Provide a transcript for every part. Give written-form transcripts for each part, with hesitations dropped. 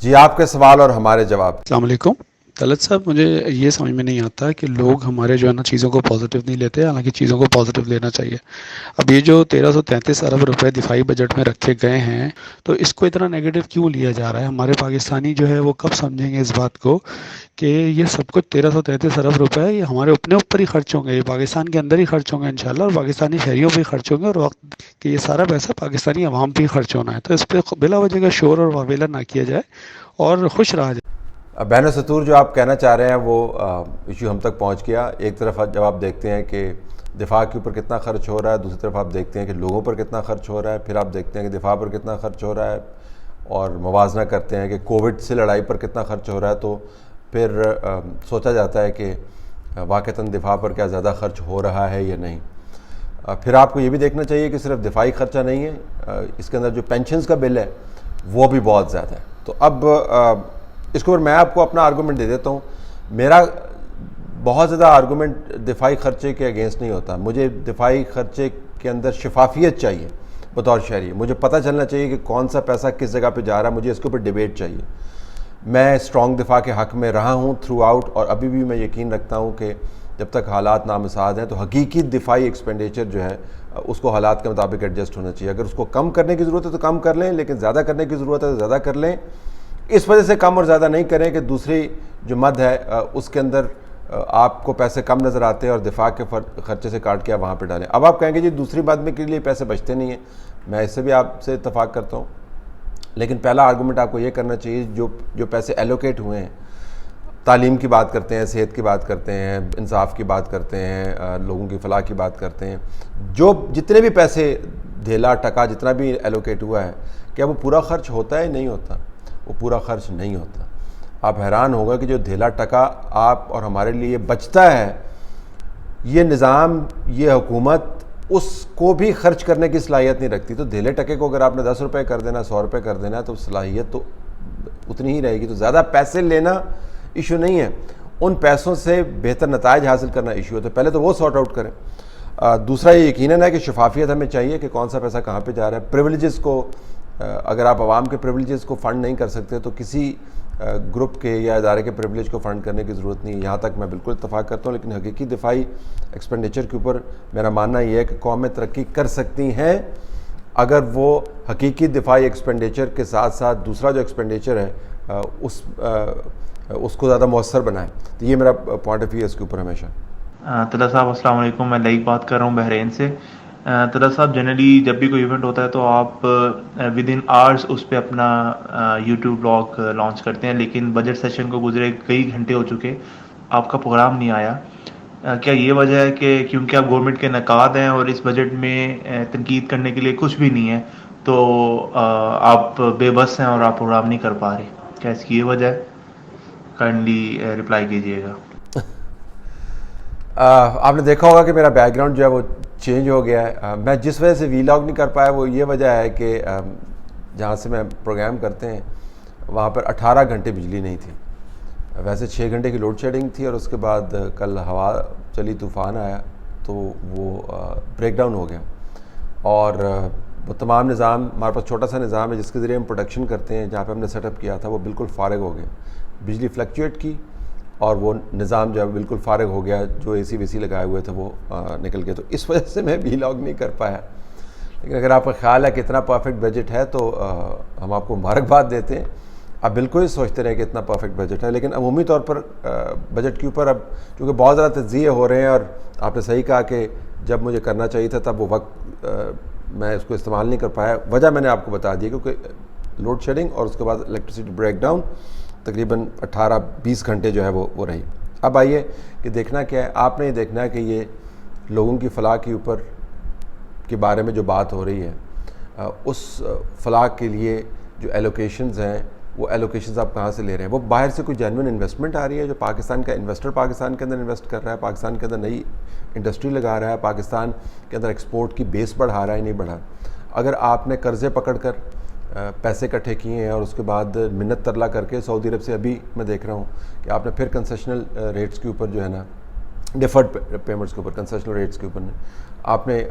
جی آپ کے سوال اور ہمارے جواب۔ السلام علیکم طلعت صاحب، مجھے یہ سمجھ میں نہیں آتا کہ لوگ ہمارے جو ہے نا چیزوں کو پازیٹیو نہیں لیتے، حالانکہ چیزوں کو پازیٹیو لینا چاہیے۔ اب یہ جو 1333 ارب روپے دفاعی بجٹ میں رکھے گئے ہیں، تو اس کو اتنا نیگیٹو کیوں لیا جا رہا ہے؟ ہمارے پاکستانی جو ہے وہ کب سمجھیں گے اس بات کو کہ یہ سب کچھ 1333 ارب روپے یہ ہمارے اپنے اوپر ہی خرچ ہوں گے، یہ پاکستان کے اندر ہی خرچ ہوں گے انشاءاللہ، اور پاکستانی شہریوں پہ ہی خرچ ہوں گے، اور وقت کہ یہ سارا پیسہ پاکستانی عوام پہ ہی خرچ ہونا ہے۔ تو اس پہ بلا وجہ کا شور اور واویلا نہ کیا جائے اور خوش رہا جائے۔ بہن سطور جو آپ کہنا چاہ رہے ہیں وہ ایشو ہم تک پہنچ گیا۔ ایک طرف جب آپ دیکھتے ہیں کہ دفاع کے اوپر کتنا خرچ ہو رہا ہے، دوسری طرف آپ دیکھتے ہیں کہ لوگوں پر کتنا خرچ ہو رہا ہے، پھر آپ دیکھتے ہیں کہ دفاع پر کتنا خرچ ہو رہا ہے، اور موازنہ کرتے ہیں کہ کووڈ سے لڑائی پر کتنا خرچ ہو رہا ہے، تو پھر سوچا جاتا ہے کہ واقعتاً دفاع پر کیا زیادہ خرچ ہو رہا ہے یا نہیں۔ پھر آپ کو یہ بھی دیکھنا چاہیے کہ صرف دفاعی خرچہ نہیں ہے، اس کے اندر جو پینشنز کا بل ہے وہ بھی بہت زیادہ ہے۔ تو اب اس کے اوپر میں آپ کو اپنا آرگومنٹ دے دیتا ہوں۔ میرا بہت زیادہ آرگومنٹ دفاعی خرچے کے اگینسٹ نہیں ہوتا، مجھے دفاعی خرچے کے اندر شفافیت چاہیے بطور شہری، مجھے پتہ چلنا چاہیے کہ کون سا پیسہ کس جگہ پہ جا رہا ہے، مجھے اس کے اوپر ڈیبیٹ چاہیے۔ میں اسٹرانگ دفاع کے حق میں رہا ہوں تھرو آؤٹ، اور ابھی بھی میں یقین رکھتا ہوں کہ جب تک حالات نامساعد ہیں تو حقیقی دفاعی ایکسپینڈیچر جو ہے اس کو حالات کے مطابق ایڈجسٹ ہونا چاہیے۔ اگر اس کو کم کرنے کی ضرورت ہے تو کم کر لیں، لیکن زیادہ کرنے کی ضرورت ہے تو زیادہ کر لیں۔ اس وجہ سے کم اور زیادہ نہیں کریں کہ دوسری جو مد ہے اس کے اندر آپ کو پیسے کم نظر آتے ہیں اور دفاع کے خرچے سے کاٹ کے آپ وہاں پہ ڈالیں۔ اب آپ کہیں گے جی دوسری مد میں کے لیے پیسے بچتے نہیں ہیں، میں اس سے بھی آپ سے اتفاق کرتا ہوں، لیکن پہلا آرگومنٹ آپ کو یہ کرنا چاہیے جو پیسے ایلوکیٹ ہوئے ہیں، تعلیم کی بات کرتے ہیں، صحت کی بات کرتے ہیں، انصاف کی بات کرتے ہیں، لوگوں کی فلاح کی بات کرتے ہیں، جتنے بھی پیسے دھیلا ٹکا جتنا بھی ایلوکیٹ ہوا ہے، کیا وہ پورا خرچ ہوتا ہے؟ نہیں ہوتا، وہ پورا خرچ نہیں ہوتا۔ آپ حیران ہوگا کہ جو دھیلا ٹکا آپ اور ہمارے لیے بچتا ہے، یہ نظام، یہ حکومت اس کو بھی خرچ کرنے کی صلاحیت نہیں رکھتی۔ تو دھیلے ٹکے کو اگر آپ نے 10 روپے کر دینا، 100 روپے کر دینا، تو صلاحیت تو اتنی ہی رہے گی۔ تو زیادہ پیسے لینا ایشو نہیں ہے، ان پیسوں سے بہتر نتائج حاصل کرنا ایشو ہے، تو پہلے تو وہ سارٹ آؤٹ کریں۔ دوسرا یہ یقیناً ہے کہ شفافیت ہمیں چاہیے کہ کون سا پیسہ کہاں پہ جا رہا ہے۔ پریولیجز کو، اگر آپ عوام کے پریولیجز کو فنڈ نہیں کر سکتے تو کسی گروپ کے یا ادارے کے پریولیج کو فنڈ کرنے کی ضرورت نہیں ہے، یہاں تک میں بالکل اتفاق کرتا ہوں۔ لیکن حقیقی دفاعی ایکسپینڈیچر کے اوپر میرا ماننا یہ ہے کہ قومیں ترقی کر سکتی ہیں اگر وہ حقیقی دفاعی ایکسپینڈیچر کے ساتھ ساتھ دوسرا جو ایکسپینڈیچر ہے اس کو زیادہ مؤثر بنائیں۔ تو یہ میرا پوائنٹ آف ویو ہے اس کے اوپر ہمیشہ۔ طلعت صاحب السلام علیکم، میں لائک بات کر رہا ہوں بحرین سے۔ طلعت صاحب جنرلی جب بھی کوئی ایونٹ ہوتا ہے تو آپ ود ان آورس اس پہ اپنا یوٹیوب بلاگ لانچ کرتے ہیں، لیکن بجٹ سیشن کو گزرے کئی گھنٹے ہو چکے، آپ کا پروگرام نہیں آیا۔ کیا یہ وجہ ہے کہ کیونکہ آپ گورنمنٹ کے نقاد ہیں اور اس بجٹ میں تنقید کرنے کے لیے کچھ بھی نہیں ہے تو آپ بے بس ہیں اور آپ پروگرام نہیں کر پا رہے؟ کیا اس کی یہ وجہ ہے؟ کائنڈلی رپلائی کیجیے گا۔ آپ نے دیکھا ہوگا کہ میرا بیک گراؤنڈ جو ہے وہ چینج ہو گیا ہے۔ میں جس وجہ سے وی لاگ نہیں کر پایا وہ یہ وجہ ہے کہ جہاں سے میں پروگرام کرتے ہیں وہاں پر 18 گھنٹے بجلی نہیں تھی۔ ویسے 6 گھنٹے کی لوڈ شیڈنگ تھی، اور اس کے بعد کل ہوا چلی، طوفان آیا، تو وہ بریک ڈاؤن ہو گیا، اور وہ تمام نظام، ہمارے پاس چھوٹا سا نظام ہے جس کے ذریعے ہم پروڈکشن کرتے ہیں، جہاں پہ ہم نے سیٹ اپ کیا تھا وہ بالکل فارغ ہو گیا، بجلی فلیکچویٹ کی اور وہ نظام جو ہے بالکل فارغ ہو گیا، جو اے سی وی سی لگائے ہوئے تھے وہ نکل گئے۔ تو اس وجہ سے میں وی لاگ نہیں کر پایا۔ لیکن اگر آپ کا خیال ہے کہ اتنا پرفیکٹ بجٹ ہے تو ہم آپ کو مبارکباد دیتے ہیں، آپ بالکل ہی سوچتے رہے کہ اتنا پرفیکٹ بجٹ ہے، لیکن عمومی طور پر بجٹ کے اوپر اب چونکہ بہت زیادہ تجزیے ہو رہے ہیں، اور آپ نے صحیح کہا کہ جب مجھے کرنا چاہیے تھا تب وہ وقت میں اس کو استعمال نہیں کر پایا۔ وجہ میں نے آپ کو بتا دی کیونکہ لوڈ شیڈنگ اور اس کے بعد الیکٹریسٹی بریک ڈاؤن تقریباً 18-20 گھنٹے جو ہے وہ رہی۔ اب آئیے کہ دیکھنا کیا ہے، آپ نے یہ دیکھنا ہے کہ یہ لوگوں کی فلاح کے اوپر کے بارے میں جو بات ہو رہی ہے، اس فلاح کے لیے جو ایلوکیشنز ہیں وہ ایلوکیشنز آپ کہاں سے لے رہے ہیں؟ وہ باہر سے کوئی جینوئن انویسٹمنٹ آ رہی ہے جو پاکستان کا انویسٹر پاکستان کے اندر انویسٹ کر رہا ہے، پاکستان کے اندر نئی انڈسٹری لگا رہا ہے، پاکستان کے اندر ایکسپورٹ کی بیس بڑھا رہا ہے، نہیں بڑھا؟ اگر آپ نے قرضے پکڑ کر پیسے اکٹھے کیے ہیں اور اس کے بعد منت ترلا کر کے سعودی عرب سے، ابھی میں دیکھ رہا ہوں کہ آپ نے پھر کنسیشنل ریٹس کے اوپر جو ہے نا ڈیفرڈ پیمنٹس کے اوپر، کنسیشنل ریٹس کے اوپر آپ نے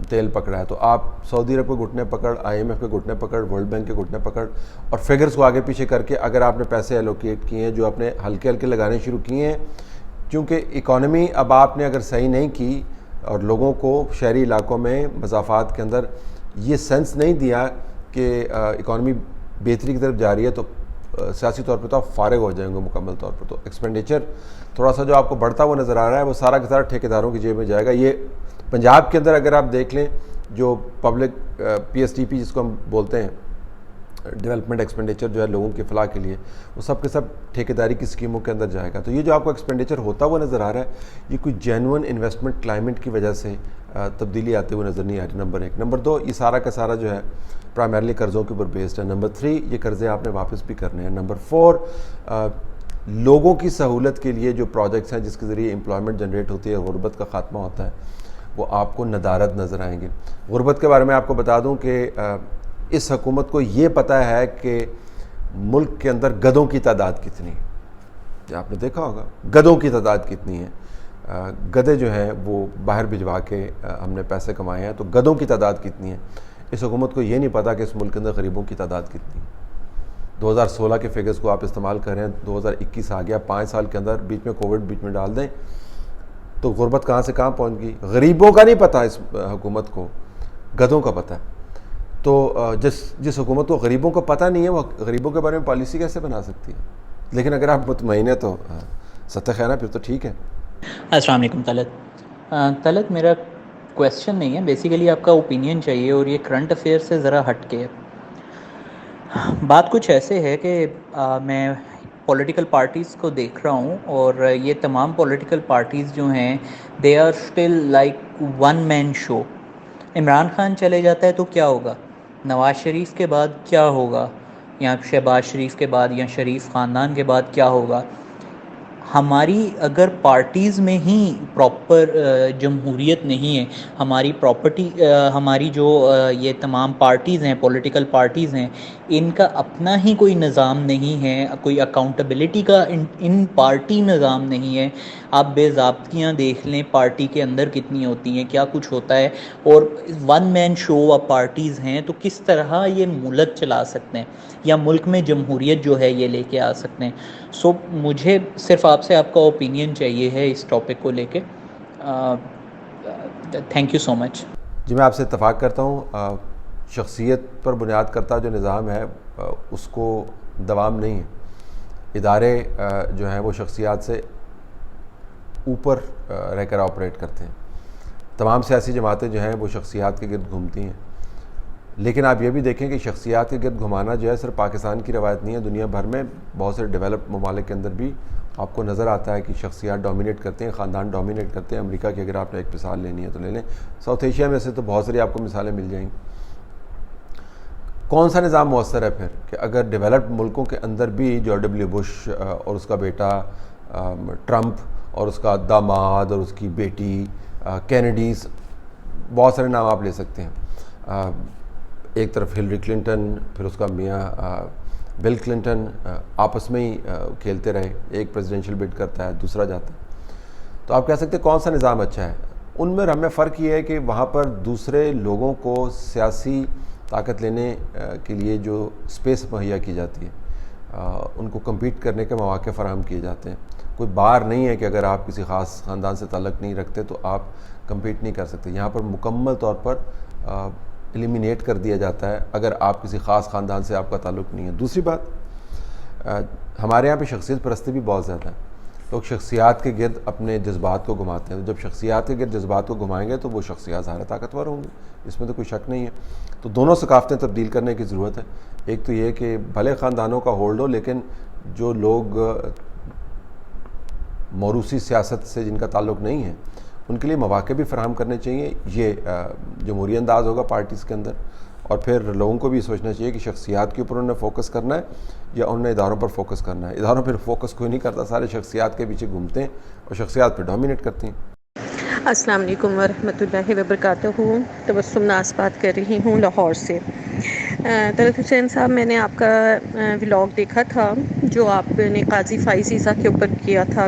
تیل پکڑا ہے تو آپ سعودی عرب کے گھٹنے پکڑ، IMF کے گھٹنے پکڑ، ورلڈ بینک کے گھٹنے پکڑ اور فگرز کو آگے پیچھے کر کے اگر آپ نے پیسے ایلوکیٹ کیے ہیں جو آپ نے ہلکے ہلکے لگانے شروع کیے ہیں، کیونکہ اکانومی اب آپ نے اگر صحیح نہیں کی اور لوگوں کو شہری علاقوں میں مضافات کے اندر یہ سینس نہیں دیا کہ اکانومی بہتری کی طرف جا رہی ہے، تو سیاسی طور پہ تو آپ فارغ ہو جائیں گے مکمل طور پر. تو ایکسپینڈیچر تھوڑا سا جو آپ کو بڑھتا ہوا نظر آ رہا ہے وہ سارا کے سارا ٹھیکیداروں کی جیب میں جائے گا. یہ پنجاب کے اندر اگر آپ دیکھ لیں جو پبلک PSTP جس کو ہم بولتے ہیں ڈیولپمنٹ ایکسپینڈیچر جو ہے لوگوں کی فلاح کے لیے، وہ سب کے سب ٹھیکیداری کی اسکیموں کے اندر جائے گا. تو یہ جو آپ کو ایکسپینڈیچر ہوتا ہوا نظر آ رہا ہے یہ کوئی جینون انویسٹمنٹ کلائمیٹ کی وجہ سے تبدیلی آتے ہوئے نظر نہیں آ رہی. نمبر 1. نمبر 2، یہ سارا کا سارا جو ہے پرائمرلی قرضوں کے اوپر بیسڈ ہے. نمبر 3، یہ قرضے آپ نے واپس بھی کرنے ہیں. نمبر 4، لوگوں کی سہولت کے لیے جو پروجیکٹس ہیں جس کے ذریعے امپلائمنٹ جنریٹ ہوتی ہے، غربت کا خاتمہ ہوتا ہے، وہ آپ کو ندارت نظر آئیں گے. غربت کے بارے میں آپ کو بتا دوں کہ اس حکومت کو یہ پتہ ہے کہ ملک کے اندر گدھوں کی تعداد کتنی ہے. آپ نے دیکھا ہوگا گدھوں کی تعداد کتنی ہے. گدھے جو ہیں وہ باہر بھجوا کے ہم نے پیسے کمائے ہیں، تو گدھوں کی تعداد کتنی ہے. اس حکومت کو یہ نہیں پتا کہ اس ملک کے اندر غریبوں کی تعداد کتنی ہے. 2016 کے فگرز کو آپ استعمال کر رہے ہیں، 2021 آ گیا، 5 سال کے اندر بیچ میں کووڈ بیچ میں ڈال دیں تو غربت کہاں سے کہاں پہنچ گئی. غریبوں کا نہیں پتہ اس حکومت کو، گدھوں کا پتہ ہے. تو جس حکومت کو غریبوں کو پتہ نہیں ہے وہ غریبوں کے بارے میں پالیسی کیسے بنا سکتی ہے. لیکن اگر آپ مطمئن ہیں تو سطح خیر ہے، پھر تو ٹھیک ہے. السلام علیکم طلعت، میرا کویسچن نہیں ہے، بیسیکلی آپ کا اوپینین چاہیے اور یہ کرنٹ افیئر سے ذرا ہٹ کے ہے. بات کچھ ایسے ہے کہ میں پولیٹیکل پارٹیز کو دیکھ رہا ہوں اور یہ تمام پولیٹیکل پارٹیز جو ہیں they are still like one man show. Imran Khan چلے جاتا ہے تو کیا ہوگا، نواز شریف کے بعد کیا ہوگا، یا شہباز شریف کے بعد یا شریف خاندان کے بعد کیا ہوگا. ہماری اگر پارٹیز میں ہی پراپر جمہوریت نہیں ہے، ہماری پراپرٹی ہماری جو یہ تمام پارٹیز ہیں، پولیٹیکل پارٹیز ہیں، ان کا اپنا ہی کوئی نظام نہیں ہے، کوئی اکاؤنٹیبلٹی کا ان پارٹی نظام نہیں ہے. آپ بے ضابطگیاں دیکھ لیں پارٹی کے اندر کتنی ہوتی ہیں، کیا کچھ ہوتا ہے، اور one man show of parties ہیں، تو کس طرح یہ ملک چلا سکتے ہیں یا ملک میں جمہوریت جو ہے یہ لے کے آ سکتے ہیں. سو مجھے صرف آپ سے آپ کا اوپینین چاہیے ہے اس ٹاپک کو لے کے. تھینک یو سو مچ. جی میں آپ سے اتفاق کرتا ہوں. شخصیت پر بنیاد کرتا جو نظام ہے اس کو دوام نہیں ہے. ادارے جو ہیں وہ شخصیات سے اوپر رہ کر آپریٹ کرتے ہیں. تمام سیاسی جماعتیں جو ہیں وہ شخصیات کے گرد گھومتی ہیں. لیکن آپ یہ بھی دیکھیں کہ شخصیات کے گرد گھمانا جو ہے صرف پاکستان کی روایت نہیں ہے، دنیا بھر میں بہت سے ڈیولپ ممالک کے اندر بھی آپ کو نظر آتا ہے کہ شخصیات ڈومینیٹ کرتے ہیں، خاندان ڈومینیٹ کرتے ہیں. امریکہ کی اگر آپ نے ایک مثال لینی ہے تو لے لیں. ساؤتھ ایشیا میں سے تو بہت ساری آپ کو مثالیں مل جائیں گی. کون سا نظام مؤثر ہے پھر کہ اگر ڈیولپڈ ملکوں کے اندر بھی جارج ڈبلیو بش اور اس کا بیٹا ٹرمپ اور اس کا داماد اور اس کی بیٹی کینیڈیز، بہت سارے نام آپ لے سکتے ہیں، ایک طرف ہلری کلنٹن، پھر اس کا میاں بل کلنٹن، آپس میں ہی کھیلتے رہے، ایک پریزیڈینشیل بڈ کرتا ہے دوسرا جاتا ہے. تو آپ کہہ سکتے ہیں کون سا نظام اچھا ہے. ان میں ہمیں فرق یہ ہے کہ وہاں پر دوسرے لوگوں کو سیاسی طاقت لینے کے لیے جو سپیس مہیا کی جاتی ہے، ان کو کمپیٹ کرنے کے مواقع فراہم کیے جاتے ہیں. کوئی بار نہیں ہے کہ اگر آپ کسی خاص خاندان سے تعلق نہیں رکھتے تو آپ کمپیٹ نہیں کر سکتے. یہاں پر مکمل طور پر ایلیمینیٹ کر دیا جاتا ہے اگر آپ کسی خاص خاندان سے آپ کا تعلق نہیں ہے. دوسری بات، ہمارے یہاں پہ شخصیت پرستی بھی بہت زیادہ ہے. لوگ شخصیات کے گرد اپنے جذبات کو گھماتے ہیں. جب شخصیات کے گرد جذبات کو گھمائیں گے تو وہ شخصیات ظاہر طاقتور ہوں گی، اس میں تو کوئی شک نہیں ہے. تو دونوں ثقافتیں تبدیل کرنے کی ضرورت ہے. ایک تو یہ کہ بھلے خاندانوں کا ہولڈ ہو، لیکن جو لوگ موروثی سیاست سے جن کا تعلق نہیں ہے ان کے لیے مواقع بھی فراہم کرنے چاہیے. یہ جمہوری انداز ہوگا پارٹیز کے اندر. اور پھر لوگوں کو بھی سوچنا چاہیے کہ شخصیات کے اوپر انہیں فوکس کرنا ہے یا انہیں اداروں پر فوکس کرنا ہے. اداروں پر فوکس کوئی نہیں کرتا، سارے شخصیات کے پیچھے گھومتے ہیں اور شخصیات پہ ڈومینیٹ کرتے ہیں. السلام علیکم ورحمۃ اللہ وبرکاتہ. تبسم ناز بات کر رہی ہوں لاہور سے. طلعت حسین صاحب، میں نے آپ کا ولاگ دیکھا تھا جو آپ نے قاضی فائز عیسیٰ کے اوپر کیا تھا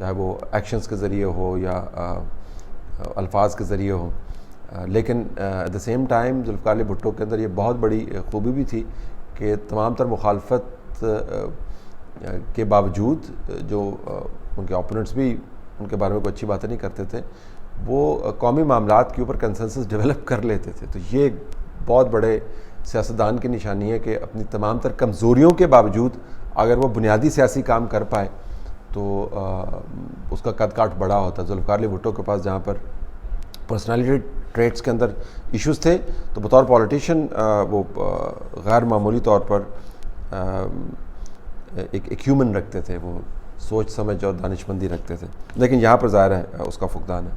چاہے وہ ایکشنز کے ذریعے ہو یا الفاظ کے ذریعے ہو. لیکن at the same time Zulfikar Ali Bhutto کے اندر یہ بہت بڑی خوبی بھی تھی کہ تمام تر مخالفت کے باوجود جو ان کے اوپوننٹس بھی ان کے بارے میں کوئی اچھی باتیں نہیں کرتے تھے, وہ قومی معاملات کے اوپر کنسنسس ڈیولپ کر لیتے تھے. تو یہ بہت بڑے سیاستدان کی نشانی ہے کہ اپنی تمام تر کمزوریوں کے باوجود اگر وہ بنیادی سیاسی کام کر پائے تو اس کا قد کاٹ بڑا ہوتا ہے. ذوالفقار علی بھٹو کے پاس جہاں پر پرسنالٹی ٹریٹس کے اندر ایشوز تھے تو بطور پولیٹیشین وہ غیر معمولی طور پر ایک ہیومن رکھتے تھے, وہ سوچ سمجھ اور دانشمندی رکھتے تھے. لیکن یہاں پر ظاہر ہے اس کا فقدان ہے.